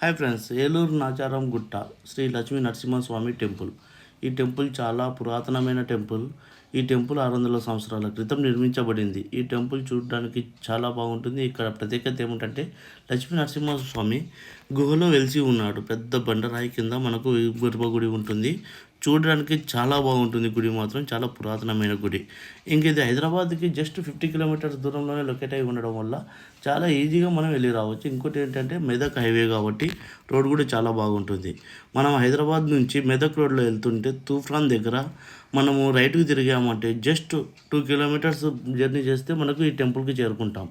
Hi friends, Eluru Nacharam గుట్ట Shri Lakshmi Narasimhaswamy temple. ఈ temple చాలా పురాతనమైన టెంపుల్. ఈ టెంపుల్ 600 సంవత్సరాల క్రితం నిర్మించబడింది. ఈ టెంపుల్ చూడడానికి చాలా బాగుంటుంది. ఇక్కడ ప్రత్యేకత ఏమిటంటే లక్ష్మీ నరసింహస్వామి గుహలో వెలిసి ఉన్నాడు. పెద్ద బండరాయి కింద మనకు గర్భగుడి ఉంటుంది. చూడడానికి చాలా బాగుంటుంది. గుడి మాత్రం చాలా పురాతనమైన గుడి. ఇంక ఇది హైదరాబాద్కి జస్ట్ 50 కిలోమీటర్స్ దూరంలోనే లొకేట్ అయి ఉండడం వల్ల చాలా ఈజీగా మనం వెళ్ళి రావచ్చు. ఇంకోటి ఏంటంటే మెదక్ హైవే కాబట్టి రోడ్ కూడా చాలా బాగుంటుంది. మనం హైదరాబాద్ నుంచి మెదక్ రోడ్లో వెళ్తుంటే తూఫాన్ దగ్గర మనము రైట్కి తిరిగామంటే జస్ట్ 2 కిలోమీటర్స్ జర్నీ చేస్తే మనకు ఈ టెంపుల్కి చేరుకుంటాం.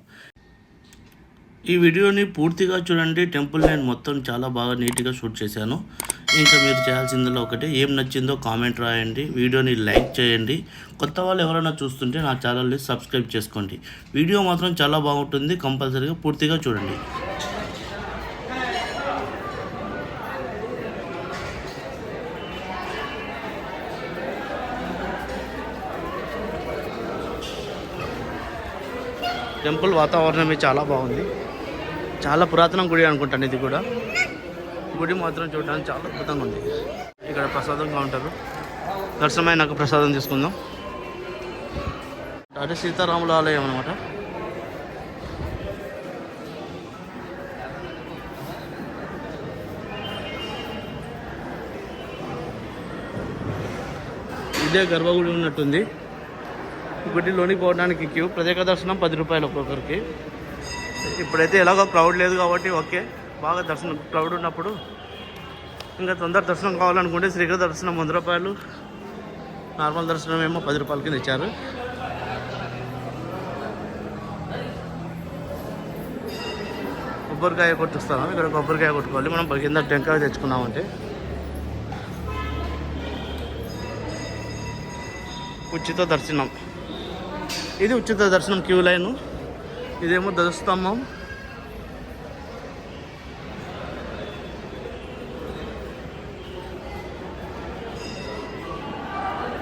ఈ వీడియోని పూర్తిగా చూడండి. టెంపుల్ నేను మొత్తం చాలా బాగా నీట్గా షూట్ చేశాను. ఇంకా మీరు చేయాల్సిందిలో ఒకటి, ఏం నచ్చిందో కామెంట్ రాయండి, వీడియోని లైక్ చేయండి. కొత్త వాళ్ళు ఎవరైనా చూస్తుంటే నా ఛానల్ని సబ్స్క్రైబ్ చేసుకోండి. వీడియో మాత్రం చాలా బాగుంటుంది. కంపల్సరీగా పూర్తిగా చూడండి. టెంపుల్ వాతావరణమే చాలా బాగుంది. చాలా పురాతన గుడి అనుకుంటాను ఇది కూడా. గుడి మాత్రం చూడడానికి చాలా అద్భుతంగా ఉంది. ఇక్కడ ప్రసాదంగా ఉంటారు. దర్శనమైనాక ప్రసాదం తీసుకుందాం. అదే సీతారాముల ఆలయం అనమాట. ఇదే గర్భగుడి ఉన్నట్టుంది. గుడిలోనికి పోవడానికి క్యూ. ప్రత్యేక దర్శనం 10 రూపాయలు ఒక్కొక్కరికి. ఇప్పుడైతే ఎలాగో క్రౌడ్ లేదు కాబట్టి ఓకే. బాగా దర్శనం క్రౌడ్ ఉన్నప్పుడు ఇంకా తొందర దర్శనం కావాలనుకుంటే శ్రీకర దర్శనం 100 రూపాయలు, నార్మల్ దర్శనం ఏమో 10 రూపాయల కింద ఇచ్చారు. కొబ్బరికాయ కొట్టిస్తాను. ఇక్కడ కొబ్బరికాయ కొట్టుకోవాలి. మనం కింద టెంకాయ తెచ్చుకున్నామంటే ఉచిత దర్శనం. ఇది ఉచిత దర్శనం క్యూ లైను. ఇదేమో ధ్వజస్తంభం.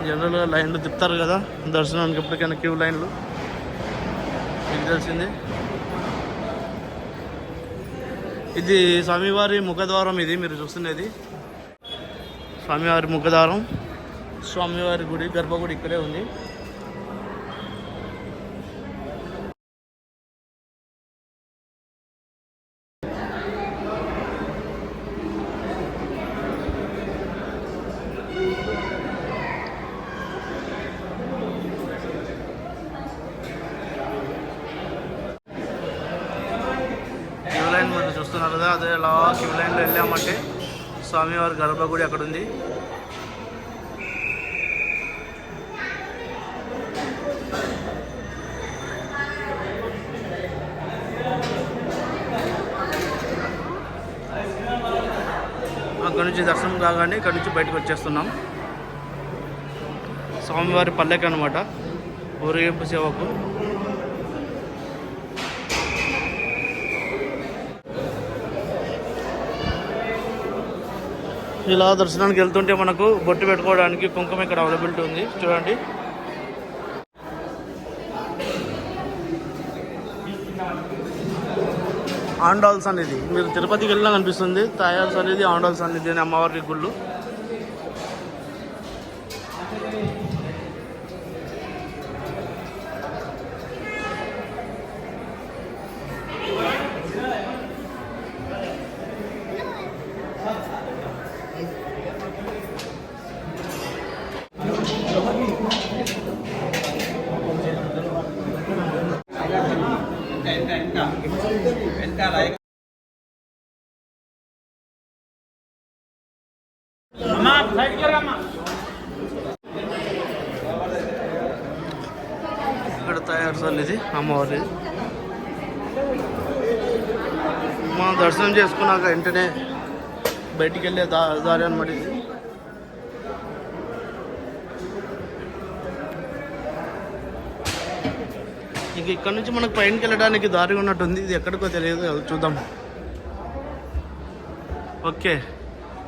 జనరల్గా లైన్లు తిప్పుతారు కదా దర్శనానికి, ఎప్పటికైనా క్యూ లైన్లు మీకు తెలిసింది. ఇది స్వామివారి ముఖద్వారం. ఇది మీరు చూస్తున్నది స్వామివారి ముఖద్వారం. స్వామివారి గుడి గర్భగుడి ఇక్కడే ఉంది. క్యూ లైన్ మీరు చూస్తున్నారు కదా, అదే అలా క్యూ లైన్లో వెళ్ళామంటే స్వామివారి గర్భగుడి అక్కడ ఉంది. అక్కడ నుంచి దర్శనం కాగానే ఇక్కడ నుంచి బయటకు వచ్చేస్తున్నాం. స్వామివారి పల్లెకి అనమాట, ఊరేగింపు సేవకు. ఇలా దర్శనానికి వెళ్తుంటే మనకు బొట్టు పెట్టుకోవడానికి కుంకుమ ఇక్కడ అవైలబిలిటీ ఉంది. చూడండి, ఆండాల్స్ అనేది మీరు తిరుపతికి వెళ్ళినా కనిపిస్తుంది. తాయాల్స్ అనేది ఆండాల్స్ అనేది అని అమ్మవారి గుళ్ళు. ఇక్కడ తయారు సార్ ఇది అమ్మవారి. మా దర్శనం చేసుకున్నాక వెంటనే బయటికి వెళ్ళే దారి అనమాట ఇది. ఇంక ఇక్కడ నుంచి మనకు పైనకి వెళ్ళడానికి దారి ఉన్నట్టుంది. ఇది ఎక్కడికో తెలియదు, చూద్దాం. ఓకే,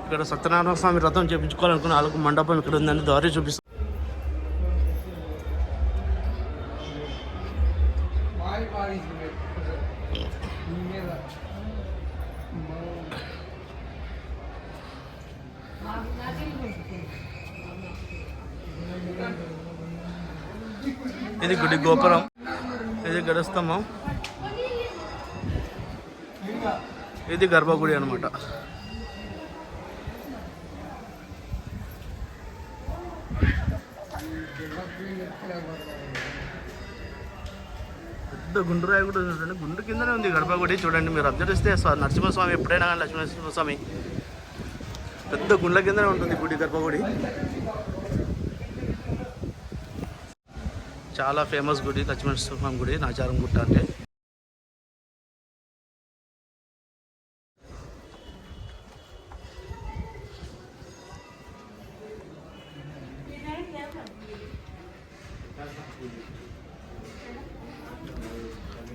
ఇక్కడ సత్యనారాయణ స్వామి రథం చేయించుకోవాలనుకున్న వాళ్ళకు మండపం ఇక్కడ ఉందని దారి చూపిస్తాం. ఇది గుడి గోపురం, ఇది గడస్తంభం, ఇది గర్భగుడి అనమాట. పెద్ద గుండ్రాయి కూడా చూడండి, గుండు కిందనే ఉంది గర్భగుడి. చూడండి మీరు అబ్జర్వ్ చేస్తే నరసింహస్వామి ఎప్పుడైనా కానీ లక్ష్మీనరసింహస్వామి పెద్ద గుండ్ల కిందనే ఉంటుంది గుడి, గర్భగుడి. చాలా ఫేమస్ గుడి లక్ష్మీనరసింహస్వామి గుడి, నాచారం గుట్ట అంటే.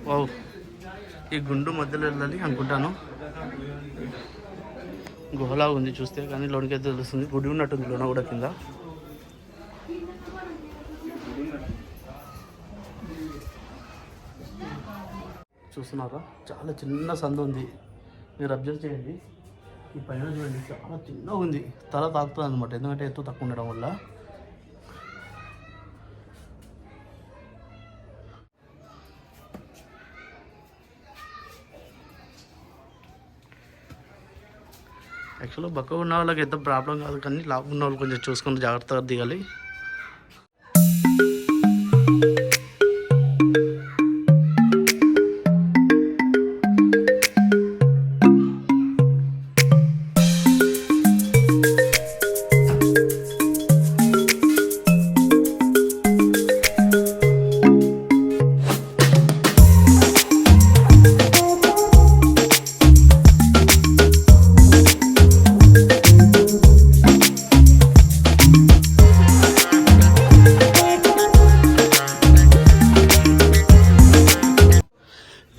వావ్, ఈ గుండు మధ్యలో వెళ్ళాలి అనుకుంటాను. గుహలా ఉంది చూస్తే, కానీ లోనికి అయితే తెలుస్తుంది. గుడి ఉన్నట్టుంది లోన కూడా కింద. చూస్తున్నారా, చాలా చిన్న సందు ఉంది. మీరు అబ్జర్వ్ చేయండి, ఈ పైన చూడండి చాలా చిన్నగా ఉంది. తల తాకుతుంది అనమాట, ఎందుకంటే ఎత్తు తక్కువ ఉండడం వల్ల. యాక్చువల్గా బక్కగా ఉన్న వాళ్ళకి ఎంత ప్రాబ్లం కాదు, కానీ లాభం ఉన్న వాళ్ళు కొంచెం చూసుకొని జాగ్రత్తగా దిగాలి.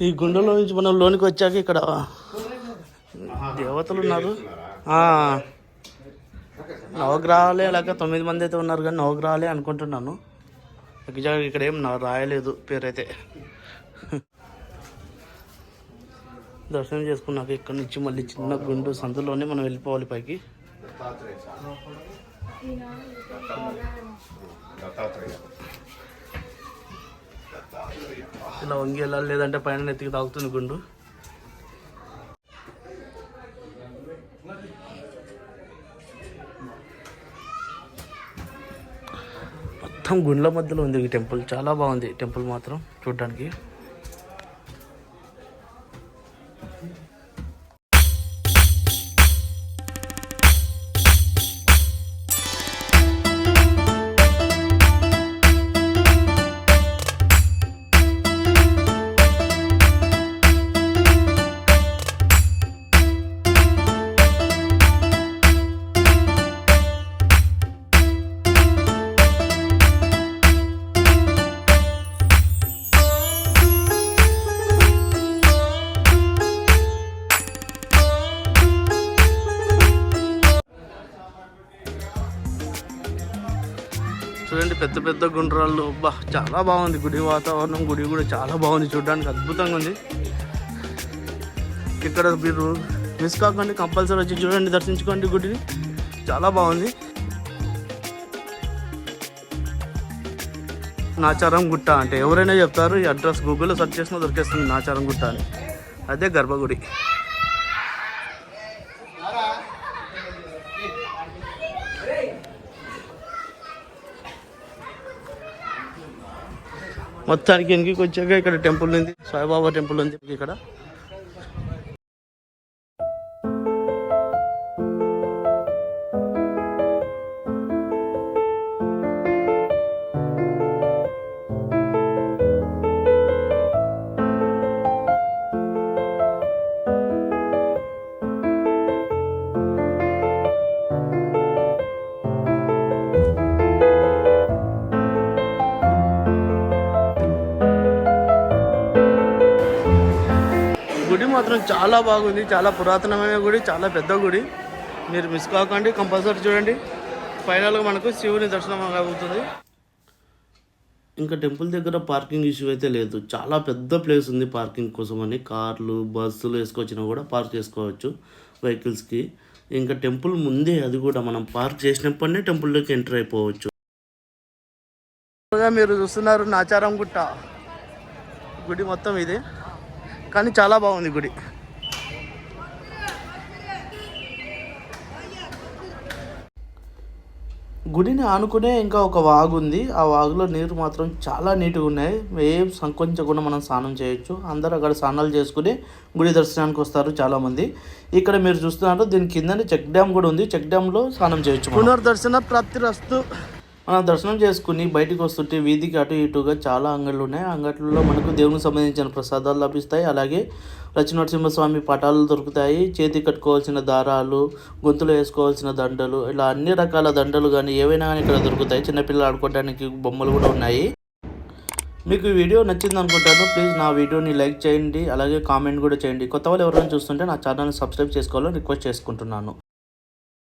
ఈ గుండెలో నుంచి మనం లోనికి వచ్చాక ఇక్కడ దేవతలు ఉన్నారు. నవగ్రహాలే, అలాగే 9 మంది అయితే ఉన్నారు, కానీ నవగ్రహాలే అనుకుంటున్నాను. ఇక్కడ ఏం రాయలేదు పేరైతే. దర్శనం చేసుకున్నాక ఇక్కడ నుంచి మళ్ళీ చిన్న గుండు సందులోనే మనం వెళ్ళిపోవాలి పైకి. ఇలా వంగి వెళ్ళాలి, లేదంటే పైన నెత్తికి తాగుతుంది గుండు. మొత్తం గుండ్ల మధ్యలో ఉంది ఈ టెంపుల్. చాలా బాగుంది టెంపుల్ మాత్రం చూడడానికి. చూడండి పెద్ద పెద్ద గుండ్రాళ్ళు. చాలా బాగుంది గుడి వాతావరణం. గుడి కూడా చాలా బాగుంది, చూడడానికి అద్భుతంగా ఉంది. ఇక్కడ మీరు మిస్ కాకండి, కంపల్సరీ వచ్చి చూడండి, దర్శించుకోండి గుడిని. చాలా బాగుంది. నాచారం గుట్ట అంటే ఎవరైనా చెప్తారు, ఈ అడ్రస్ గూగుల్లో సెర్చ్ చేసినా దొరికేస్తుంది నాచారం గుట్ట అని. అదే గర్భగుడి. మొత్తానికి వెనక్కి వచ్చాక ఇక్కడ టెంపుల్ ఉంది, సాయిబాబా టెంపుల్ ఉంది ఇక్కడ. గుడి మాత్రం చాలా బాగుంది, చాలా పురాతనమైన గుడి, చాలా పెద్ద గుడి. మీరు మిస్ కాకండి, కంపల్సరీ చూడండి. ఫైనల్గా మనకు శివుని దర్శనం అవుతుంది. ఇంకా టెంపుల్ దగ్గర పార్కింగ్ ఇష్యూ అయితే లేదు, చాలా పెద్ద ప్లేస్ ఉంది పార్కింగ్ కోసం అని. కార్లు, బస్సులు వేసుకొచ్చినా కూడా పార్క్ చేసుకోవచ్చు వెహికల్స్కి. ఇంకా టెంపుల్ ముందే, అది కూడా మనం పార్క్ చేసినప్పుడే టెంపుల్లోకి ఎంటర్ అయిపోవచ్చు. ముందుగా మీరు చూస్తున్నారు నాచారం గుట్ట గుడి మొత్తం ఇది, కానీ చాలా బాగుంది గుడి. గుడిని ఆనుకునే ఇంకా ఒక వాగు ఉంది. ఆ వాగులో నీరు మాత్రం చాలా నీట్గా ఉన్నాయి. ఏం సంకోచించకుండా మనం స్నానం చేయొచ్చు. అందరూ అక్కడ స్నానాలు చేసుకుని గుడి దర్శనానికి వస్తారు చాలామంది. ఇక్కడ మీరు చూస్తున్నారు దీని కిందనే చెక్ డ్యామ్ కూడా ఉంది. చెక్ డ్యామ్లో స్నానం చేయొచ్చు. పునర్దర్శన ప్రాప్తిరస్తు. మనం దర్శనం చేసుకుని బయటికి వస్తుంటే వీధికి అటు ఇటుగా చాలా అంగళ్ళు ఉన్నాయి. అంగట్లలో మనకు దేవునికి సంబంధించిన ప్రసాదాలు లభిస్తాయి. అలాగే లక్ష్మీనరసింహస్వామి పటాలు దొరుకుతాయి. చేతికి కట్టుకోవాల్సిన దారాలు, గొంతులో వేసుకోవాల్సిన దండలు, ఇలా అన్ని రకాల దండలు కానీ ఏవైనా కానీ ఇక్కడ దొరుకుతాయి. చిన్నపిల్లలు ఆడుకోవడానికి బొమ్మలు కూడా ఉన్నాయి. మీకు ఈ వీడియో నచ్చింది అనుకుంటాను. ప్లీజ్ నా వీడియోని లైక్ చేయండి, అలాగే కామెంట్ కూడా చేయండి. కొత్త వాళ్ళు ఎవరైనా చూస్తుంటే నా ఛానల్ని సబ్స్క్రైబ్ చేసుకోవాలని రిక్వెస్ట్ చేసుకుంటున్నాను.